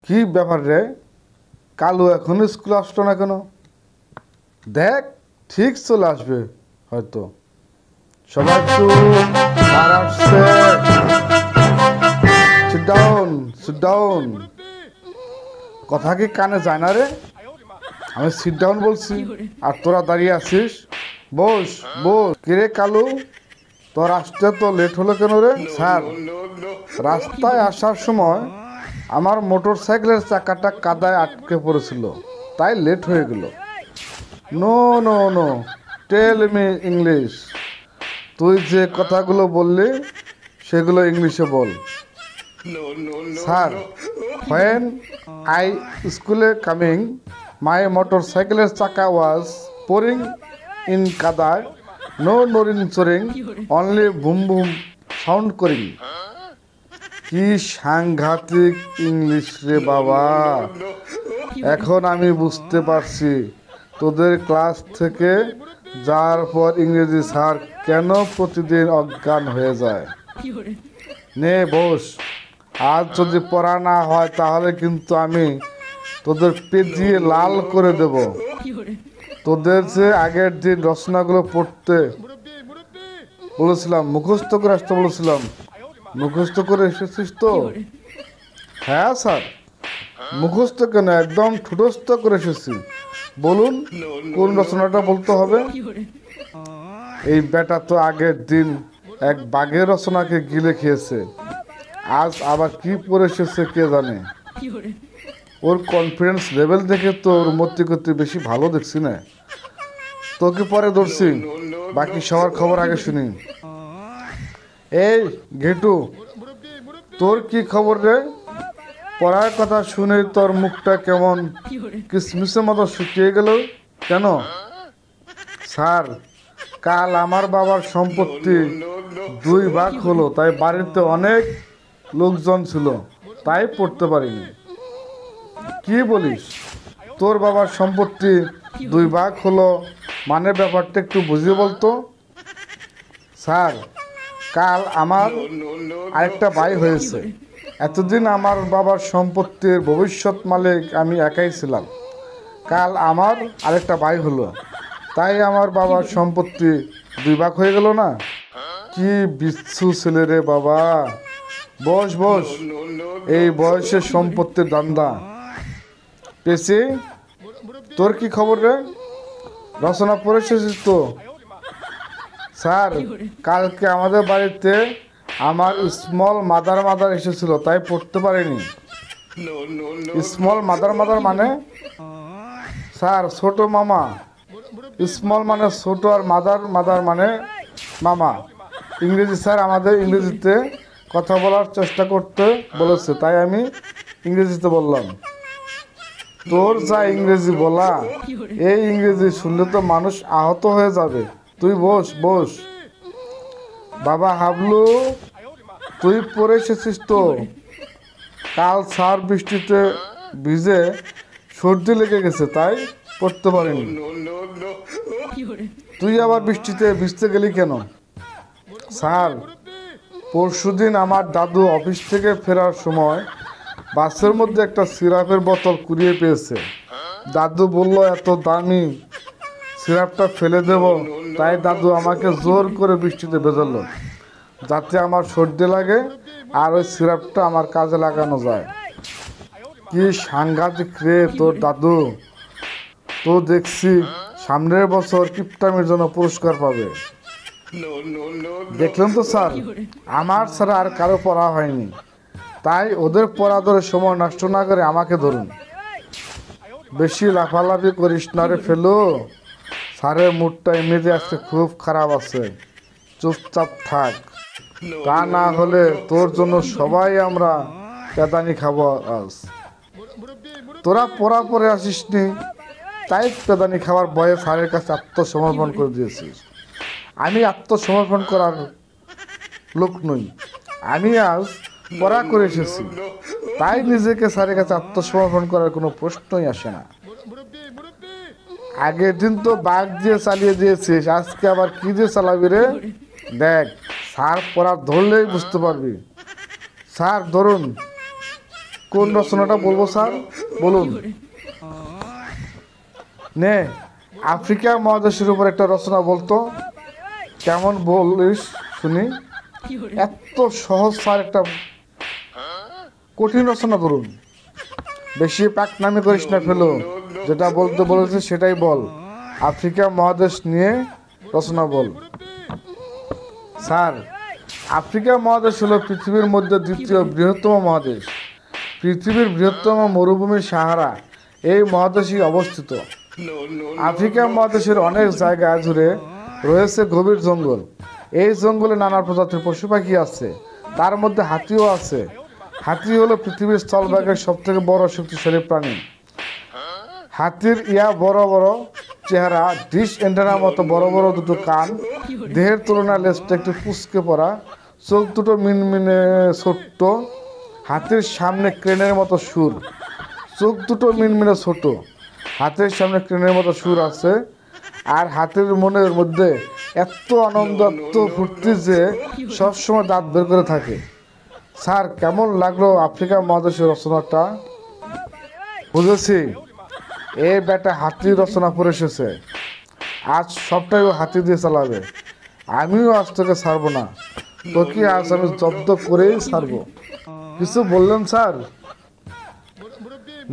কি ব্যাপার রে, কালু এখনো স্কুলে আসলো না কেন? দেখ, ঠিক চলে আসবে হয়তো। সবাই চুপ, স্যার আসছে। Sit down, sit down. কথা কি কানে যায় না রে? আমি সিট ডাউন বলছি আর তোরা দাঁড়িয়ে আছিস। বস বস। কিরে কালু, তোর আসতে তো লেট হলো কেন রে? স্যার, রাস্তায় আসার সময় আমার মোটর সাইকেলের চাকাটা কাদায় আটকে পড়েছিল, তাই লেট হয়ে গেল। No no no, tell me English. তুই যে কথাগুলো বললি সেগুলো ইংলিশে বল। স্যার, হোয়েন আই স্কুলে কামিং, মাই মোটর সাইকেলের চাকা ওয়াজ পোরিং ইন কাদায়, নো নরিং চরিং, অনলি বুম বুম সাউন্ড করিং। কি সাংঘাতিক ইংলিশ রে বাবা! এখন আমি বুঝতে পারছি তোদের ক্লাস থেকে যাওয়ার পর ইংরেজি স্যার কেন প্রতিদিন অজ্ঞান হয়ে যায়। নে বস, আজ যদি পড়া না হয় তাহলে কিন্তু আমি তোদের পেজিয়ে লাল করে দেব। তোদের যে আগের দিন রচনাগুলো পড়তে বলেছিলাম, মুখস্থ করে আসতে বলেছিলাম, মুখস্থ করে এসেছিস তো? হ্যাঁ স্যার, মুখস্থ কেন, একদম ঠুটস্থ করে এসেছি। বলুন কোন রচনাটা বলতে হবে। এই বেটা তো আগের দিন এক বাঘের রচনাকে গিলে খেয়েছে, আজ আবার কি পড়ে এসেছে কে জানে। ওর কনফিডেন্স লেভেল দেখে তো ওর মতিগতি বেশি ভালো দেখছি না। তোকে পরে ধরছি, বাকি সবার খবর আগে শুনি। এই ঘেটু, তোর কি খবর রে? পড়ার কথা শুনে তোর মুখটা কেমন কিসমিসের মতো শুকিয়ে গেল কেন? স্যার, কাল আমার বাবার সম্পত্তি 2 ভাগ হলো, তাই বাড়িতে অনেক লোকজন ছিল, তাই পড়তে পারিনি। কি বলিস? তোর বাবার সম্পত্তি 2 ভাগ হলো মানে ব্যাপারটা একটু বুঝিয়ে বলতো। স্যার, কাল আমার আরেকটা ভাই হয়েছে। এতদিন আমার বাবার সম্পত্তির ভবিষ্যৎ মালিক আমি একাই ছিলাম। কাল আমার আরেকটা ভাই হলো, তাই আমার বাবার সম্পত্তি 2 ভাগ হয়ে গেল না? কি বিচ্ছু ছেলে রে বাবা! বস বস, এই বয়সে সম্পত্তির দান্দা। পেছি, তোর কি খবর রে? রচনা পড়ে এসেছিস তো? স্যার, কালকে আমাদের বাড়িতে আমার স্মল মাদার মাদার এসেছিল, তাই পড়তে পারিনি। স্মল মাদার মাদার মানে? স্যার, ছোট মামা। স্মল মানে ছোট আর মাদার মাদার মানে মামা। ইংরেজি স্যার আমাদের ইংরেজিতে কথা বলার চেষ্টা করতে বলেছে, তাই আমি ইংরেজিতে বললাম। তোর যা ইংরেজি বলা, এই ইংরেজি শুনলে তো মানুষ আহত হয়ে যাবে। তুই বস বস। বাবা হাবলু, তুই পড়ে এসেছিস তো? কাল স্যার বৃষ্টিতে ভিজে সর্দি লেগে গেছে, তাই পড়তে পারিনি। তুই আবার বৃষ্টিতে ভিজতে গেলি কেন? স্যার, পরশুদিন আমার দাদু অফিস থেকে ফেরার সময় বাসের মধ্যে একটা সিরাপের বোতল কুড়িয়ে পেয়েছে। দাদু বলল এত দামি সিরাপটা ফেলে দেব, তাই দাদু আমাকে জোর করে বৃষ্টিতে ভেজালো, যাতে আমার সর্দি লাগে আর ওই সিরাপটা আমার কাজে লাগানো যায়। কি সাংঘাতিক রে তোর দাদু! তো দেখছি সামনের বছর কিপটামির জন্য পুরস্কার পাবে। দেখলেন তো স্যার, আমার ছাড়া আর কারো পড়া হয়নি, তাই ওদের পড়া ধরে সময় নষ্ট না করে আমাকে ধরুন। বেশি লাফালাফি করিস না রে ফেলু। স্যারের মুডটা এমনিতে আজকে খুব খারাপ আছে, চুপচাপ থাক। তা না হলে তোর জন্য সবাই আমরা পেদানি খাবো আজ। তোরা পড়া পড়ে আসিস নি, তাই পেদানি খাওয়ার ভয়ে স্যারের কাছে আত্মসমর্পণ করে দিয়েছিস। আমি আত্মসমর্পণ করার লোক নই। আমি আজ পড়া করে এসেছি, তাই নিজেকে স্যারের কাছে আত্মসমর্পণ করার কোনো প্রশ্নই আসে না। আগের দিন তো বাঘ দিয়ে চালিয়ে দিয়েছিস, আজকে আবার কি দিয়ে চালাবি রে? দেখ, স্যার পড়া ধরলেই বুঝতে পারবি। স্যার ধরুন। কোন রচনাটা বলবো স্যার, বলুন। নে, আফ্রিকা মহাদেশের উপর একটা রচনা বলতো। কেমন বলিস শুনি। এত সহজ স্যার, একটা কঠিন রচনা করুন। বেশি পাকনামি করিস না ফেলো, যেটা বলতে বলেছে সেটাই বল। আফ্রিকা মহাদেশ নিয়ে রচনা বল। স্যার, আফ্রিকা মহাদেশ হলো পৃথিবীর মধ্যে দ্বিতীয় বৃহত্তম মহাদেশ। পৃথিবীর বৃহত্তম মরুভূমি সাহারা এই মহাদেশেই অবস্থিত। আফ্রিকা মহাদেশের অনেক জায়গা জুড়ে রয়েছে গভীর জঙ্গল। এই জঙ্গলে নানা প্রজাতির পশু পাখি আছে, তার মধ্যে হাতিও আছে। হাতি হলো পৃথিবীর স্থলভাগের সব থেকে বড় শক্তিশালী প্রাণী। হাতির বড় বড় চেহারা, ডিশ এন্টেনার মতো বড় বড় দুটো কান, দেহের তুলনায় লেজটা একটু কুঁচকে পড়া, চোখ দুটো মিনমিনে ছোট্ট। হাতির সামনে ক্রেনের মতো সুর, চোখ দুটো মিনমিনে ছোট। হাতের সামনে ক্রেনের মতো সুর আছে। আর হাতের মনের মধ্যে এত আনন্দ, এত ফুর্তি যে সবসময় দাঁত বের করে থাকে। স্যার, কেমন লাগলো আফ্রিকা মহাদেশের রচনাটা? বুঝেছি, এই বেটা হাতি রচনা পড়ে এসেছে, আজ সবটাই ও হাতি দিয়ে চালাবে। আমিও আজ তোকে ছাড়বো না, তোকে আজ আমি জব্দ করেই ছাড়বো। কিছু বললেন স্যার?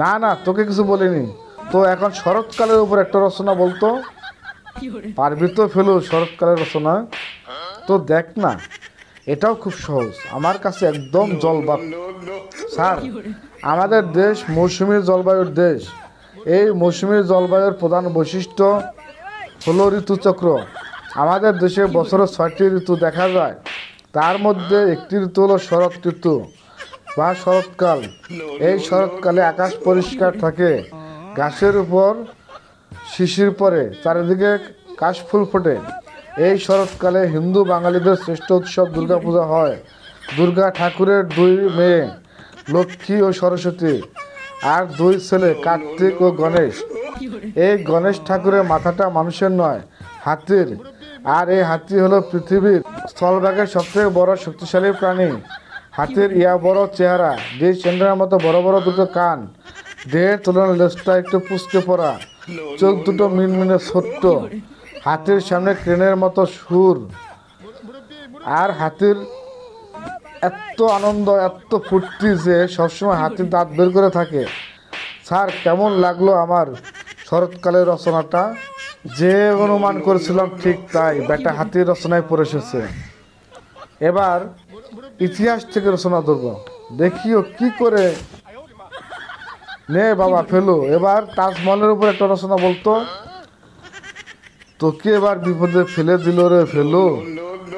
না না, তোকে কিছু বলিনি তো। এখন শরৎকালের উপর একটা রচনা বলতো। পারবি তো ফেলু শরৎকালের রচনা? তো দেখ না, এটাও খুব সহজ, আমার কাছে একদম জলবাত। স্যার, আমাদের দেশ মৌসুমী জলবায়ুর দেশ। এই মৌসুমী জলবায়ুর প্রধান বৈশিষ্ট্য হলো ঋতুচক্র। আমাদের দেশে বছরে 6টি ঋতু দেখা যায়, তার মধ্যে একটি ঋতু হলো শরৎ ঋতু বা শরৎকাল। এই শরৎকালে আকাশ পরিষ্কার থাকে, গাছের উপর শিশির পড়ে, চারিদিকে কাশফুল ফোটে। এই শরৎকালে হিন্দু বাঙালিদের শ্রেষ্ঠ উৎসব দুর্গাপূজা হয়। দুর্গা ঠাকুরের 2 মেয়ে, লক্ষ্মী ও সরস্বতী, আর 2 ছেলে, কার্তিক ও গণেশ। এই গণেশ ঠাকুরের মাথাটা মানুষের নয়, হাতির। আর এই হাতি হলো পৃথিবীর স্থলভাগের সবথেকে বড় শক্তিশালী প্রাণী। হাতির বড় চেহারা, ডিশ এন্টেনার মতো বড় বড় দুটো কান, দেহের তুলনায় লেজটা একটু পুচকে পড়া, চোখ দুটো মিনমিনে ছোট্ট। হাতির সামনে ক্রেনের মতো সুর। আর হাতির এত আনন্দ, এত ফুর্তি যে সবসময় হাতির দাঁত বের করে থাকে। স্যার, কেমন লাগলো আমার শরৎকালের রচনাটা? যে অনুমান করেছিলাম ঠিক তাই, বেটা হাতির রচনায় পড়ে এসেছে। এবার ইতিহাস থেকে রচনা ধরব, দেখিও কি করে। নে বাবা ফেলু, এবার তাজমহলের উপর একটা রচনা বলতো। তোকে এবার বিপদে ফেলে দিল রে ফেলু।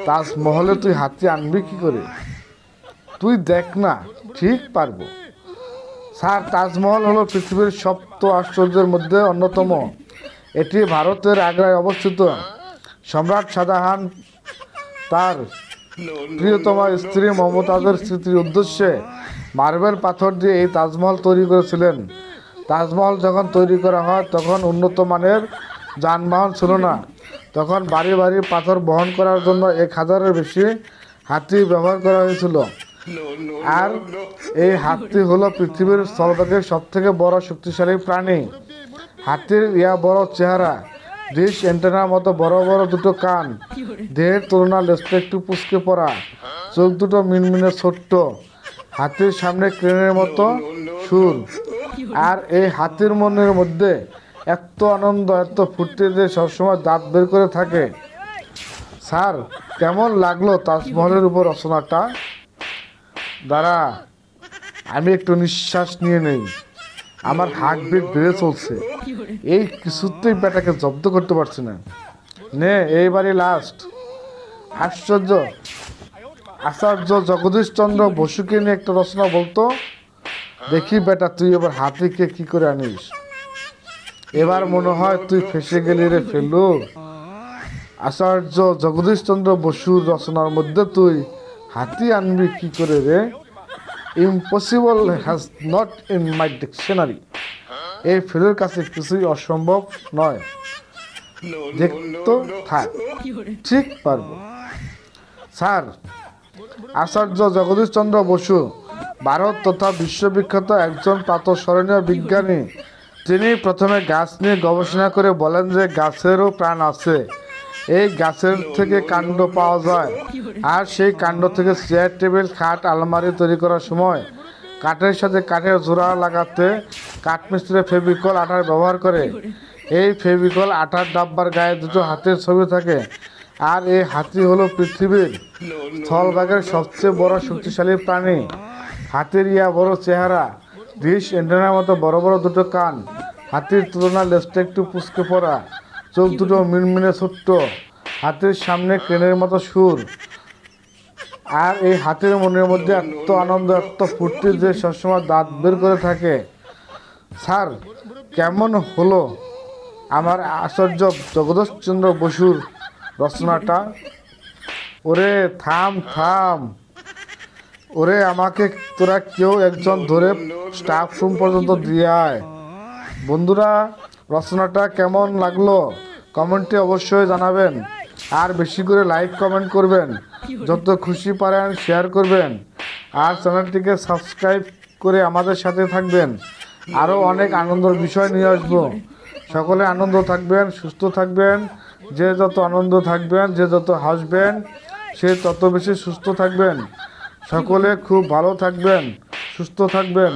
তাজমহলে তুই হাতি আনবি কি করে? তুই দেখ না, ঠিক পারবো। স্যার, তাজমহল হলো পৃথিবীর সপ্ত আশ্চর্যের মধ্যে অন্যতম। এটি ভারতের আগ্রায় অবস্থিত। সম্রাট শাহজাহান তার প্রিয়তমা স্ত্রী মমতাজের স্মৃতির উদ্দেশ্যে মার্বেল পাথর দিয়ে এই তাজমহল তৈরি করেছিলেন। তাজমহল যখন তৈরি করা হয় তখন উন্নত মানের যানবাহন ছিল না। তখন বাড়ি বাড়ি পাথর বহন করার জন্য 1000-এর বেশি হাতি ব্যবহার করা হয়েছিল। আর এই হাতি হলো পৃথিবীর স্থলভাগের সবথেকে বড় শক্তিশালী প্রাণী। হাতির বড় চেহারা, ডিশ এন্টেনার মতো বড় বড় দুটো কান, দেহের তুলনায় লেজটা একটু পুচকে পড়া, চোখ দুটো মিনমিনে ছোট্ট। হাতির সামনে ক্রেনের মতো সুর। আর এই হাতির মনের মধ্যে এত আনন্দ, এত ফুর্তি যে সবসময় দাঁত বের করে থাকে। স্যার, কেমন লাগলো তাজমহলের উপর রচনাটা? দাঁড়া, আমি একটু নিঃশ্বাস নিয়ে নেই, আমার হার্টবিট বেড়ে চলছে। এই কিছুতেই বেটাকে জব্দ করতে পারছি না। নে, এইবারই লাস্ট। আচার্য জগদীশচন্দ্র বসুকে নিয়ে একটা রচনা বলতো। দেখি বেটা, তুই এবার হাতিকে কি করে আনিস। এবার মনে হয় তুই ফেসে গেলি রে ফেলু। আচার্য জগদীশচন্দ্র বসুর রচনার মধ্যে তুই হাতি আনবি কি করে রে? Impossible has not in my dictionary. এই ফেলুর কাছে কিছুই অসম্ভব নয়। দেখতো থাক, ঠিক পারবো। স্যার, আচার্য জগদীশচন্দ্র বসু ভারত তথা বিশ্ববিখ্যাত একজন প্রাতঃস্মরণীয় বিজ্ঞানী। তিনি প্রথমে গাছ নিয়ে গবেষণা করে বলেন যে গাছেরও প্রাণ আছে, এই গাছের থেকে কাণ্ড পাওয়া যায়, আর সেই কাণ্ড থেকে চেয়ার, টেবিল, খাট, আলমারি তৈরি করার সময় কাঠের সাথে কাঠের জোড়া লাগাতে কাঠমিস্ত্রি ফেভিকল আঠার ব্যবহার করে। এই ফেভিকল আঠার ডাব্বার গায়ে দুটো হাতির ছবি থাকে, আর এই হাতি হলো পৃথিবীর স্থলভাগের সবচেয়ে বড় শক্তিশালী প্রাণী। হাতির বড় চেহারা, ডিশ এন্টেনার মতো বড় বড় দুটো কান, হাতির তুলনায় লেজটা একটু পুচকে পড়া, চোখ দুটো মিনমিনে ছোট্ট, হাতির সামনে ক্রেনের মতো সুর। আর এই হাতির মনের মধ্যে এত আনন্দ, এত ফুর্তি যে সবসময় দাঁত বের করে থাকে। স্যার, কেমন হলো আমার আচার্য জগদীশচন্দ্র বসুর রচনাটা? ওরে থাম থাম, ওরে আমাকে তোরা কেউ একজন ধরে স্টাফ রুম পর্যন্ত দিয়ে আয়। বন্ধুরা, রচনাটা কেমন লাগলো কমেন্টে অবশ্যই জানাবেন, আর বেশি করে লাইক কমেন্ট করবেন, যত খুশি পারেন শেয়ার করবেন, আর চ্যানেলটিকে সাবস্ক্রাইব করে আমাদের সাথে থাকবেন। আরও অনেক আনন্দের বিষয় নিয়ে আসবো। সকলে আনন্দ থাকবেন, সুস্থ থাকবেন। যে যত আনন্দ থাকবেন, যে যত হাসবেন, সে তত বেশি সুস্থ থাকবেন। সকলে খুব ভালো থাকবেন, সুস্থ থাকবেন।